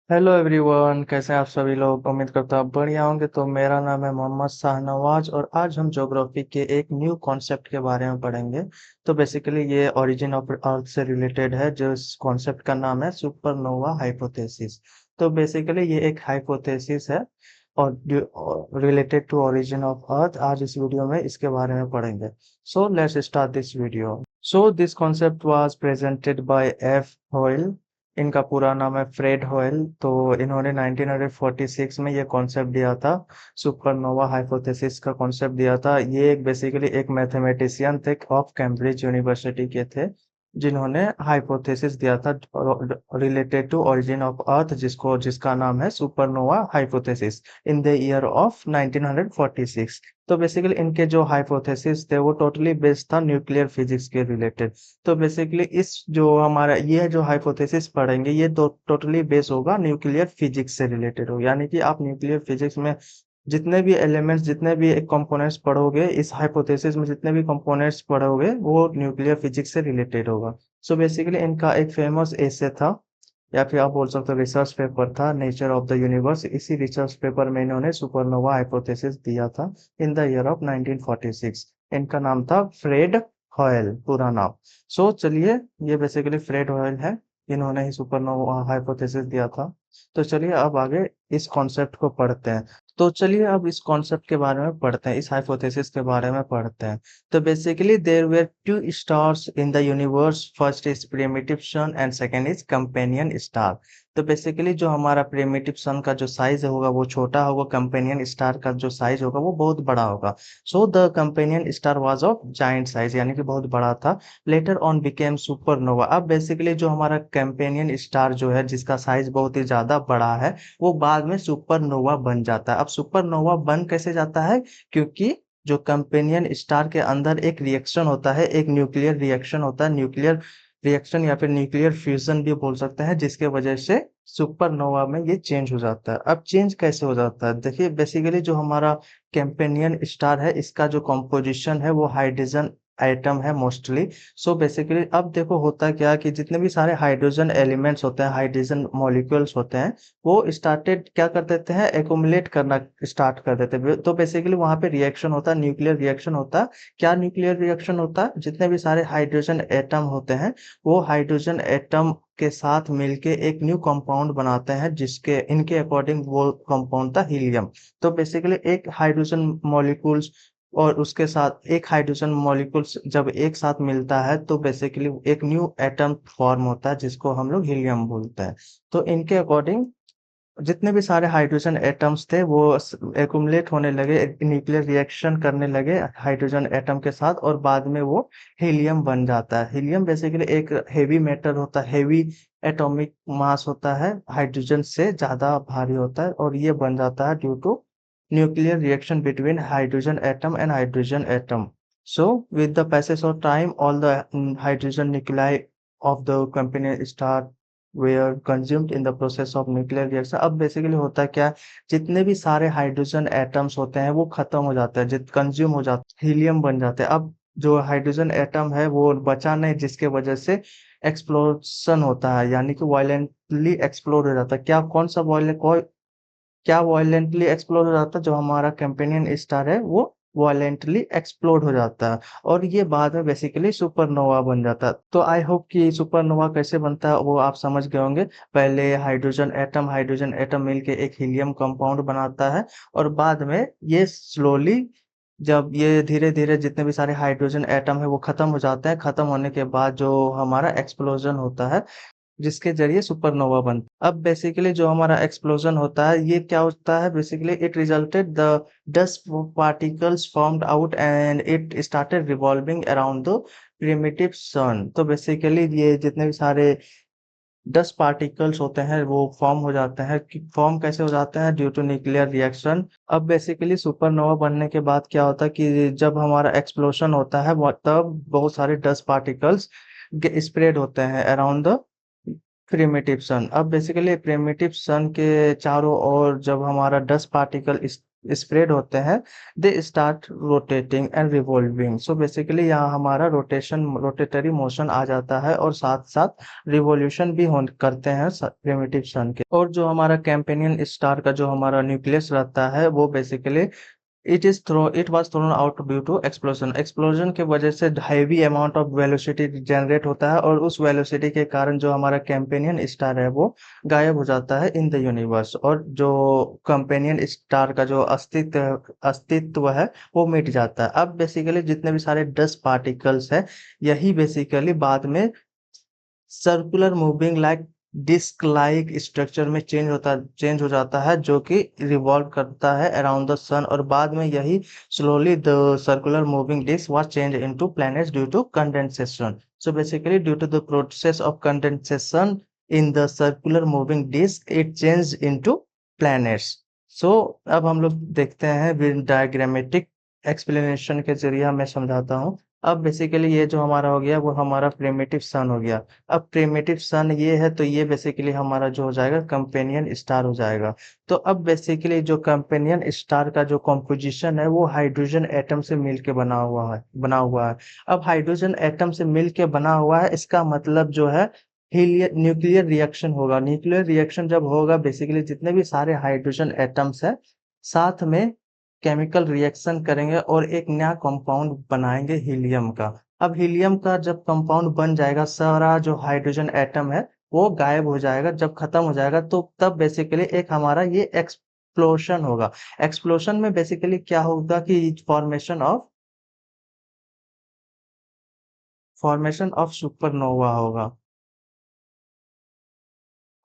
Hello everyone, कैसे हैं आप सभी लोग। उम्मीद करता हूँ आप बढ़िया होंगे। तो मेरा नाम है मोहम्मद शाहनवाज और आज हम ज्योग्राफी के एक न्यू कॉन्सेप्ट के बारे में पढ़ेंगे। तो बेसिकली ये ओरिजिन ऑफ अर्थ से रिलेटेड है, जो इस कॉन्सेप्ट का नाम है सुपरनोवा हाइपोथेसिस। तो बेसिकली ये एक हाइपोथेसिस है और related to origin of earth. आज इस वीडियो में इसके बारे में पढ़ेंगे। So let's start this video. So this concept was presented by F Hoyle. इनका पूरा नाम है फ्रेड होयल। तो इन्होंने 1946 में ये कॉन्सेप्ट दिया था, सुपरनोवा हाइपोथेसिस का कॉन्सेप्ट दिया था। ये एक बेसिकली एक मैथमेटिशियन थे, ऑफ कैम्ब्रिज यूनिवर्सिटी के थे, जिन्होंने हाइपोथेसिस दिया था related to origin of earth, जिसका नाम है supernova hypothesis in the year of 1946। तो बेसिकली इनके जो हाइपोथेसिस थे वो टोटली बेस्ड था न्यूक्लियर फिजिक्स के रिलेटेड। तो बेसिकली इस जो हमारा ये जो हाइपोथेसिस पढ़ेंगे ये तो टोटली बेस होगा न्यूक्लियर फिजिक्स से रिलेटेड हो, यानी कि आप न्यूक्लियर फिजिक्स में जितने भी एलिमेंट्स, जितने भी कंपोनेंट्स पढ़ोगे, इस हाइपोथेसिस में जितने भी कंपोनेंट्स पढ़ोगे वो न्यूक्लियर फिजिक्स से रिलेटेड होगा। सो बेसिकली इनका एक फेमस एसे था, या फिर आप बोल सकते हो रिसर्च पेपर था, नेचर ऑफ द यूनिवर्स। इसी रिसर्च पेपर में इन्होंने सुपरनोवा हाइपोथेसिस दिया था इन द ईयर ऑफ 1946। इनका नाम था फ्रेड हॉयल, पूरा नाम। सो चलिए, ये बेसिकली फ्रेड हॉयल है, इन्होंने ही सुपरनोवा हाइपोथेसिस दिया था। तो चलिए अब आगे इस कॉन्सेप्ट को पढ़ते हैं। तो चलिए अब इस कॉन्सेप्ट के बारे में पढ़ते हैं, इस हाइपोथेसिस के बारे में पढ़ते हैं। तो basically there were two stars in the universe, first is primitive sun and second is companion star. तो बेसिकली जो हमारा प्रिमिटिव सन का जो साइज होगा वो छोटा होगा, कंपेनियन स्टार का जो साइज होगा वो बहुत बड़ा होगा। So the companion star was of giant size, यानी कि बहुत बड़ा था। Later on became supernova. अब बेसिकली जो हमारा कंपेनियन स्टार जो है, जिसका साइज बहुत ही ज्यादा बड़ा है, वो बाद में सुपरनोवा बन जाता है। अब सुपरनोवा बन कैसे जाता है? क्योंकि जो कंपेनियन स्टार के अंदर एक रिएक्शन होता है, एक न्यूक्लियर रिएक्शन होता है, न्यूक्लियर रिएक्शन या फिर न्यूक्लियर फ्यूजन भी बोल सकते हैं, जिसके वजह से सुपरनोवा में ये चेंज हो जाता है। अब चेंज कैसे हो जाता है, देखिए बेसिकली जो हमारा कैंपेनियन स्टार है, इसका जो कॉम्पोजिशन है वो हाइड्रोजन एटम है मोस्टली। सो बेसिकली अब देखो होता क्या कि जितने भी सारे हाइड्रोजन एलिमेंट्स होते हैं, हाइड्रोजन मॉलिक्यूल्स होते हैं, वो स्टार्टेड क्या कर देते हैं, एकुमुलेट करना स्टार्ट कर देते हैं। तो बेसिकली वहां पे रिएक्शन होता है, न्यूक्लियर रिएक्शन होता है। क्या न्यूक्लियर रिएक्शन होता है? जितने भी सारे हाइड्रोजन एटम होते हैं, वो हाइड्रोजन एटम के साथ मिलके एक न्यू कंपाउंड बनाते हैं, जिसके इनके अकॉर्डिंग वो कंपाउंड था हीलियम। तो बेसिकली एक हाइड्रोजन मॉलिक्यूल्स और उसके साथ एक हाइड्रोजन मॉलिक्यूल्स जब एक साथ मिलता है तो बेसिकली एक न्यू एटम फॉर्म होता है, जिसको हम लोग हीलियम बोलते हैं। तो इनके अकॉर्डिंग जितने भी सारे हाइड्रोजन एटम्स थे वो एकुमुलेट होने लगे, न्यूक्लियर रिएक्शन करने लगे हाइड्रोजन एटम के साथ, और बाद में वो हीलियम बन जाता है। हीलियम बेसिकली एक हेवी मेटल होता है, हेवी एटॉमिक मास होता है, हाइड्रोजन से ज्यादा भारी होता है, और ये बन जाता है due to nuclear reaction between hydrogen atom and hydrogen atom. So, with the passage of time, all the hydrogen nuclei of the companion star were consumed in the process of nuclear reaction. अब basically होता है क्या, जितने भी सारे hydrogen atoms होते हैं वो खत्म हो जाते हैं, जित कंज्यूम हो जाते हैं, हीलियम बन जाते हैं। अब जो हाइड्रोजन एटम है वो बचा नहीं, जिसके वजह से एक्सप्लोजन होता है, यानी कि वायलेंटली एक्सप्लोड हो जाता है। क्या, कौन सा वायलेंट, क्या वायलेंटली एक्सप्लोड हो जाता है? जो हमारा कंपेनियन स्टार है वो वायलेंटली एक्सप्लोड हो जाता है, और ये बाद में बेसिकली सुपरनोवा बन जाता है। तो आई होप कि सुपरनोवा कैसे बनता है वो आप समझ गए होंगे। पहले हाइड्रोजन एटम मिलके एक हीलियम कंपाउंड बनाता है, और बाद में ये स्लोली, जब ये धीरे धीरे जितने भी सारे हाइड्रोजन एटम है वो खत्म हो जाते हैं, खत्म होने के बाद जो हमारा एक्सप्लोजन होता है, जिसके जरिए सुपरनोवा बनता है। अब बेसिकली जो हमारा एक्सप्लोजन होता है ये क्या होता है, basically it resulted the dust particles formed out and it started revolving around the primitive sun. तो बेसिकली ये जितने भी सारे डस्ट पार्टिकल्स होते हैं वो फॉर्म हो जाते हैं। फॉर्म कैसे हो जाते हैं? Due to nuclear reaction. अब बेसिकली सुपरनोवा बनने के बाद क्या होता है कि जब हमारा एक्सप्लोजन होता है तब बहुत सारे डस्ट पार्टिकल्स स्प्रेड होते हैं अराउंड द प्रिमिटिव सन। अब बेसिकली प्रिमिटिव सन के चारों ओर जब हमारा डस्ट पार्टिकल स्प्रेड होते हैं, they start rotating and revolving. So basically यहाँ हमारा रोटेटरी मोशन आ जाता है और साथ साथ रिवॉल्यूशन भी करते हैं प्रिमिटिव सन के। और जो हमारा कैंपेनियन स्टार का जो हमारा न्यूक्लियस रहता है वो basically it was thrown out due to explosion. Explosion की वजह से heavy amount of velocity generate होता है और उस वेलोसिटी के कारण जो हमारा कैंपेनियन स्टार है वो गायब हो जाता है इन द यूनिवर्स, और जो कंपेनियन स्टार का जो अस्तित्व है वो मिट जाता है। अब बेसिकली जितने भी सारे डस्ट पार्टिकल्स है, यही बेसिकली बाद में circular moving like disc like structure में चेंज हो जाता है, जो कि रिवॉल्व करता है अराउंड द सन, और बाद में यही slowly the circular moving disc was change into planets due to condensation. So basically due to the process of condensation in the circular moving disc it change into planets. So अब हम लोग देखते हैं diagrammatic explanation के जरिए मैं समझाता हूँ। अब बेसिकली ये जो हमारा हो गया वो हमारा प्रिमिटिव सन हो गया। अब प्रिमिटिव सन ये है तो ये बेसिकली हमारा जो हो जाएगा कंपेनियन स्टार हो जाएगा। तो अब बेसिकली जो कंपेनियन स्टार का जो कॉम्पोजिशन है वो हाइड्रोजन एटम से मिलके बना हुआ है। अब हाइड्रोजन एटम से मिलके बना हुआ है, इसका मतलब जो है न्यूक्लियर रिएक्शन होगा। न्यूक्लियर रिएक्शन जब होगा बेसिकली जितने भी सारे हाइड्रोजन एटम्स है साथ में केमिकल रिएक्शन करेंगे और एक नया कंपाउंड बनाएंगे हीलियम का। अब हीलियम का जब कंपाउंड बन जाएगा, सारा जो हाइड्रोजन एटम है वो गायब हो जाएगा। जब खत्म हो जाएगा तो तब बेसिकली एक हमारा ये एक्सप्लोशन होगा। एक्सप्लोशन में बेसिकली क्या होगा कि फॉर्मेशन ऑफ सुपरनोवा होगा।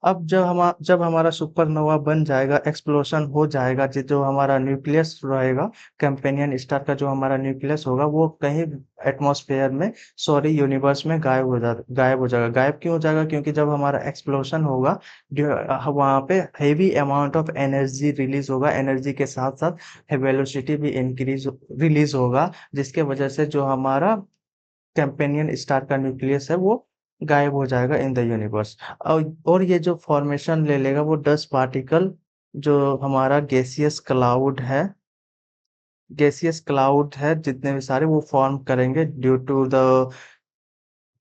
अब जब हमारा सुपरनोवा बन जाएगा, एक्सप्लोशन हो जाएगा, जो हमारा न्यूक्लियस रहेगा, कंपेनियन स्टार का जो हमारा न्यूक्लियस होगा वो कहीं एटमॉस्फेयर में, सॉरी यूनिवर्स में गायब हो जाएगा। गायब क्यों हो जाएगा? क्योंकि जब हमारा एक्सप्लोशन होगा वहां पे heavy amount of energy release होगा, एनर्जी के साथ साथ वेलोसिटी भी इंक्रीज रिलीज होगा, जिसके वजह से जो हमारा कंपेनियन स्टार का न्यूक्लियस है वो गायब हो जाएगा इन द यूनिवर्स। और ये जो फॉर्मेशन ले लेगा वो डस्ट पार्टिकल, जो हमारा गैसियस क्लाउड है जितने भी सारे वो फॉर्म करेंगे ड्यू टू द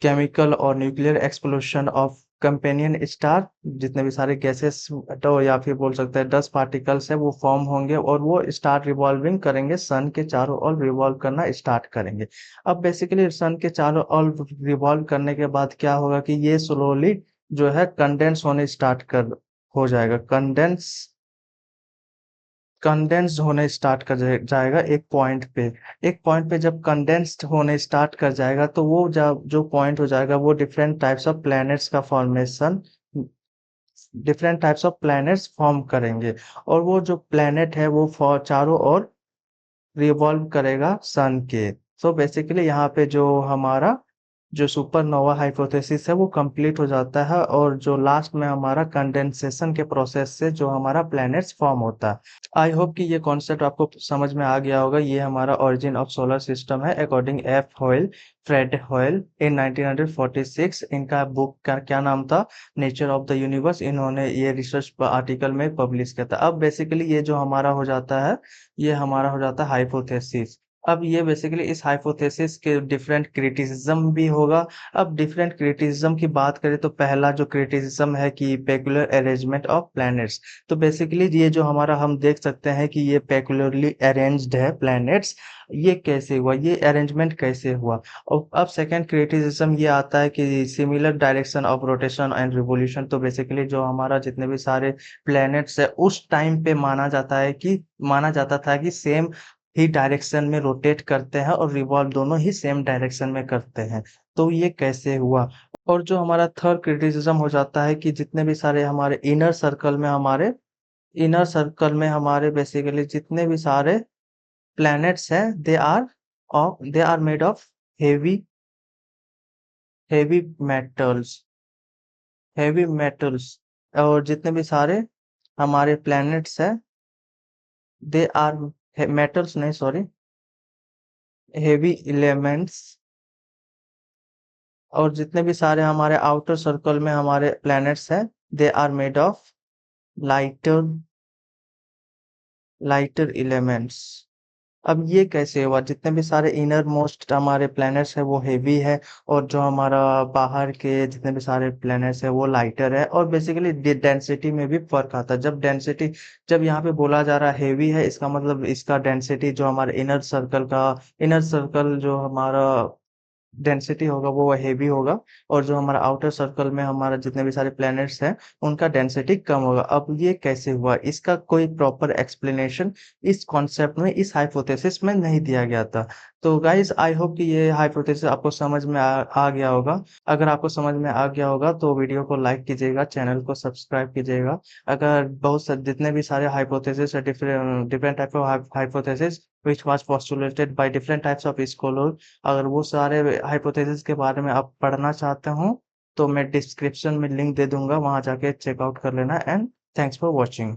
केमिकल और nuclear explosion of companion star. जितने भी सारे गैसेस तो या फिर बोल सकते हैं डस्ट पार्टिकल्स है वो फॉर्म होंगे और वो स्टार्ट रिवॉल्विंग करेंगे, सन के चारों ओर रिवॉल्व करना स्टार्ट करेंगे। अब बेसिकली सन के चारों ओर रिवॉल्व करने के बाद क्या होगा कि ये स्लोली जो है कंडेंस होने स्टार्ट कर हो जाएगा। कंडेंस्ड होने स्टार्ट कर जाएगा एक पॉइंट पे जब कंडेंस्ड होने स्टार्ट कर जाएगा तो वो जब जो पॉइंट हो जाएगा वो different types of planets form करेंगे, और वो जो प्लैनेट है वो चारों ओर रिवॉल्व करेगा सन के। सो बेसिकली यहाँ पे जो हमारा जो सुपरनोवा हाइपोथेसिस है वो कंप्लीट हो जाता है, और जो लास्ट में हमारा कंडेंसेशन के प्रोसेस से जो हमारा प्लैनेट्स फॉर्म होता है। आई होप कि ये कॉन्सेप्ट आपको समझ में आ गया होगा। ये हमारा ओरिजिन ऑफ सोलर सिस्टम है according F Hoyle, Fred Hoyle in 1946। इनका बुक का क्या नाम था? Nature of the universe. इन्होंने ये रिसर्च आर्टिकल में पब्लिश किया था। अब बेसिकली ये जो हमारा हो जाता है, ये हमारा हो जाता है हाइपोथेसिस। अब ये बेसिकली इस हाइपोथेसिस के डिफरेंट क्रिटिसिज्म भी होगा। अब डिफरेंट क्रिटिसिज्म की बात करें तो पहला जो क्रिटिसिज्म है कि पेकुलर अरेंजमेंट ऑफ प्लैनेट्स। तो बेसिकली ये जो हमारा हम देख सकते हैं कि ये पेकुलरली अरेंज्ड है प्लैनेट्स। ये कैसे हुआ? ये अरेंजमेंट कैसे हुआ? और अब सेकंड क्रिटिसिज्म ये आता है कि similar direction of rotation and revolution. तो बेसिकली जो हमारा जितने भी सारे प्लैनेट्स है उस टाइम पे माना जाता था कि सेम ही डायरेक्शन में रोटेट करते हैं और रिवॉल्व दोनों ही सेम डायरेक्शन में करते हैं। तो ये कैसे हुआ? और जो हमारा थर्ड क्रिटिसिज्म हो जाता है कि जितने भी सारे हमारे इनर सर्कल में हमारे बेसिकली जितने भी सारे प्लैनेट्स हैं they are made of heavy heavy metals heavy metals. और जितने भी सारे हमारे प्लैनेट्स हैं दे आर मेटल्स नहीं, सॉरी, हेवी एलिमेंट्स। और जितने भी सारे हमारे आउटर सर्कल में हमारे प्लैनेट्स हैं they are made of lighter lighter elements. अब ये कैसे हुआ? जितने भी सारे इनर मोस्ट हमारे प्लैनेट्स है वो हेवी है, और जो हमारा बाहर के जितने भी सारे प्लैनेट्स है वो लाइटर है। और बेसिकली डेंसिटी में भी फर्क आता है। जब यहाँ पे बोला जा रहा है हेवी है, इसका मतलब इसका डेंसिटी जो हमारे इनर सर्कल जो हमारा डेंसिटी होगा वो हेवी होगा, और जो हमारा आउटर सर्कल में हमारा जितने भी सारे प्लैनेट्स हैं उनका डेंसिटी कम होगा। अब ये कैसे हुआ, इसका कोई प्रॉपर एक्सप्लेनेशन इस कॉन्सेप्ट में, इस हाइपोथेसिस में नहीं दिया गया था। तो गाइस आई होप कि ये हाइपोथेसिस आपको समझ में आ गया होगा। अगर आपको समझ में आ गया होगा तो वीडियो को लाइक कीजिएगा, चैनल को सब्सक्राइब कीजिएगा। अगर जितने भी सारे हाइपोथेसिस है, different different type of hypothesis which was postulated by different types of scholars, अगर वो सारे हाइपोथेसिस के बारे में आप पढ़ना चाहते हो तो मैं डिस्क्रिप्शन में लिंक दे दूंगा, वहां जाके चेकआउट कर लेना। And thanks for watching.